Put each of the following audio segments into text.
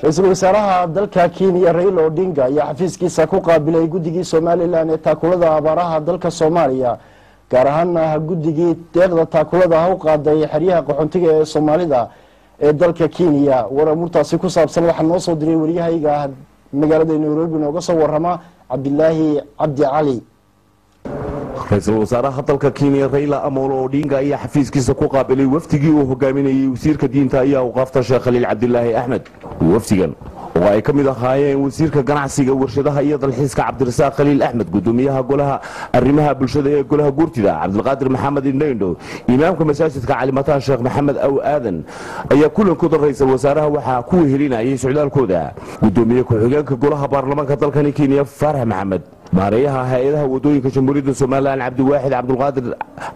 رئيسل وزراء دلka Kenya Raila Odinga ayaa xafiiskiisa ku qaabilay guddigii Somaliland ee taakulada abaaraha dalka Soomaaliya gaar ahaan guddigii deeqda taakulada u qaaday xiriyaha qaxoontiga ee Soomaalida ee dalka Kenya waramurtaasi ku saabsan waxa noo soo diray wariyahayga magaalada Nairobi nooga soo warama Cabdillaahi Cabdi Cali رئيسل وزراء dalka Kenya Raila Amolo Odinga ayaa xafiiskiisa ku qaabilay waftigii uu hogaaminayay wasiirka diinta ayaa u qaafta Sheekh Khaliil Cabdillaahi Ahmed waftigan oo ay kamid ahaayeen wasiirka ganacsiga warshadaha iyo dalxiiska Cabdirasaaq Khaliil Ahmed gudoomiyaha golaha arrimaha bulshada ee golaha guurtida Cabdulqaadir Maxamed Indhayndo imaamka masaajidka Calimataan Sheekh Maxamed Aw Aadan ayaa kulankooda ra'isul wasaaraha waxa ku wehelinayay socdaalkooda gudoomiyaha ku-xigeenka golaha baarlamaanka dalka Kenya Farah Maxamed maareeyaha hay'adaha wadooyinka Jamhuuriyadda Soomaaliland Cabdiwaahid Cabdulqaadir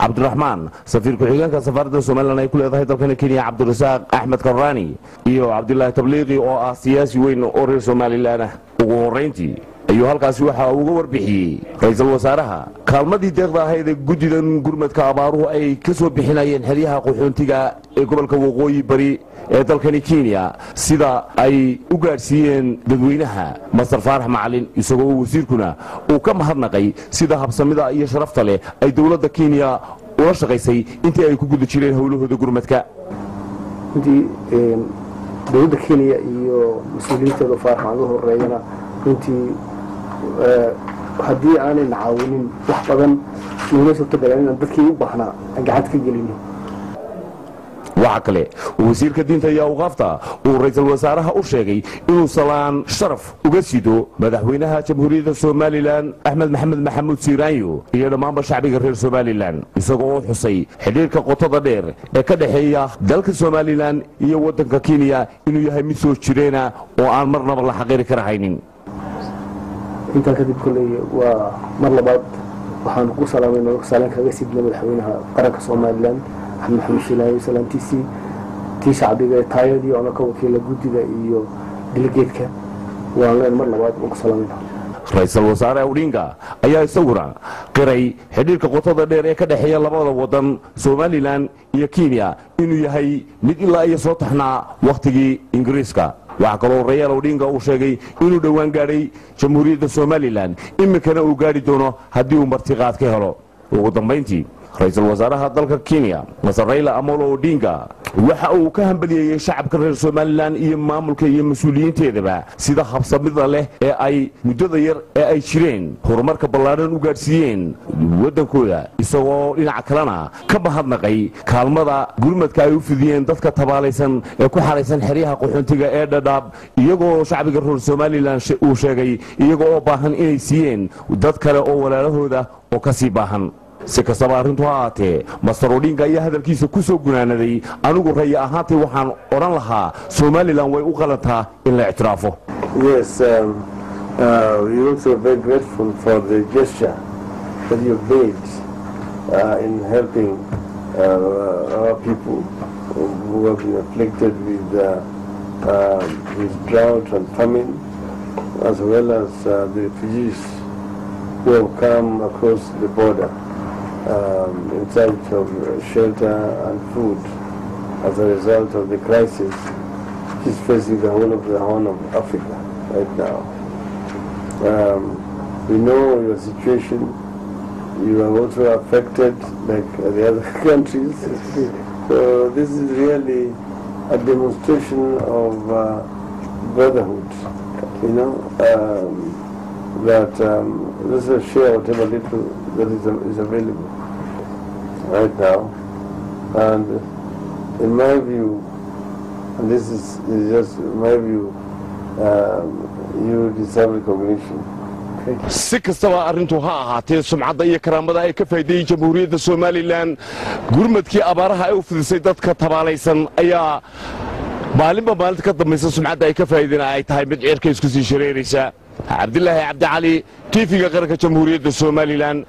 Cabdiraxmaan safiir ku-xigeenka safaarada Soomaaliland ay ku leedahay dalka Kenya Cabdirasaaq Ahmed Karani iyo Cabdullaahi Tabliiqi oo ah siyaasi weyn oo reer Soomaaliland ugu horeyntii ayuu halkaasi waxa uu uga warbixiyay ra'isul wasaaraha kaalmadii deeqda ahayd ee guddidan gurmadka abaaruhu ay ka soo bixinayeen xiriyaha qaxoontiga ee gobolka waqooyi bari ee dalkani Kenya sida ay u gaarsiiyeen dadweynaha Masar Faarax Macalin isagoo wasiirkuna uu ka mahadnaqay sida habsamida iyo sharafta leh ay dawladda Kenya ula shaqaysay intii ay ku guda jireen hawlahooda gurmadka dawladda Kenya iyo mas'uuliyiinteeda Faarax ugu horeeyana runtii haddii aanay caawinin wax badan inuu soo tabalaan dadkii u baahnaa gacad ka gelino waxa kale wasiirka diinta ayaa u qaafta uu ra'isul wasaaraha u sheegay inuu salaan sharaf uga sido madaxweynaha Jamhuuriyadda Soomaaliland Axmed Maxamed Maxamuud Siiraanyo iyo dhammaan shacbiga reer Soomaaliland isagoo xusay xiriirka qotada dheer ee ka dhaxeeya dalka Soomaaliland iyo wadanka Kenya inuu yahay mid soo jireena oo aan marnaba la xaqiri karahaynin inta kadib kulay waa mar labaad waxaan ku salaamayno salaan kaga sidna madaxweynaha qaranka Soomaaliland أحمد محمد شلائي سلامتيسي تي شعبي تايدي أنا كوكيل جودي iyo delegateska waan mar labaad ugu salaamayna ra'isul wasaare Odinga ayaa isaguna qiray xiriirka qotada dheer ee ka dhaxeeya labada wadan Somaliland iyo Kenya inuu yahay mid ilaa ay soo taxnaa waqtigii Ingiriiska waxa kale oo Raila Odinga uu sheegay inuu dhawaan gaaray Jamhuuriyadda Somaliland imikana uu gaari doono haddii uu martiqaad ka helo ugu dambeyntii رئيسل وزراء dalka Kenya Masar Raila Amolo Odinga waxa uu ka hambaliyay shacabka reer Soomaaliland iyo maamulka iyo mas'uuliyiinteedaba sida habsamida leh ee ay muddada yar ee ay jireen horumarka ballaaran u gaarsiiyeen wadankooda isagoo dhinaca kalena ka mahadnaqay kaalmada gurmadka ay u fidiyeen dadka tabaalaysan ee ku xareysan xiriyaha qaxoontiga ee Dadaab iyagoo shacbiga reer Soomaaliland uu sheegay iyagoo baahan inay siiyeen dad kale oo walaalahooda oo ka sii baahan si kastaba arrintu ahaatee Masar Odinga ayaa hadalkiisa ku soo gunaanaday anigu ra'yi ahaantay waxaan oran lahaa Somaliland way u qalantaa in la ictiraafo. Yes, we also very grateful for the gesture that you made in helping our people who have been afflicted with drought and famine, as well as the refugees who have come across the border. In search of shelter and food as a result of the crisis which is facing the whole of the Horn of Africa right now. We know your situation. You are also affected like the other countries. So this is really a demonstration of brotherhood, you know, that let's share whatever little that is available right now. And in my view, and this is just my view, you deserve recognition. si kastaba arrintu ha ahaatee sumcadda iyo karaamada ay ka faa'iideeyay Jamhuuriyadda Soomaaliland gurmadkii abaaraha ay u fidisay dadka tabaalaysan ayaa maalinba maalinta ka dambaysa sumcadda ay ka faa'iideen ay tahay mid cirka isku sii shareeraysa Cabdillaahi Cabdi Cali TV-ga qaranka Jamhuuriyadda Soomaaliland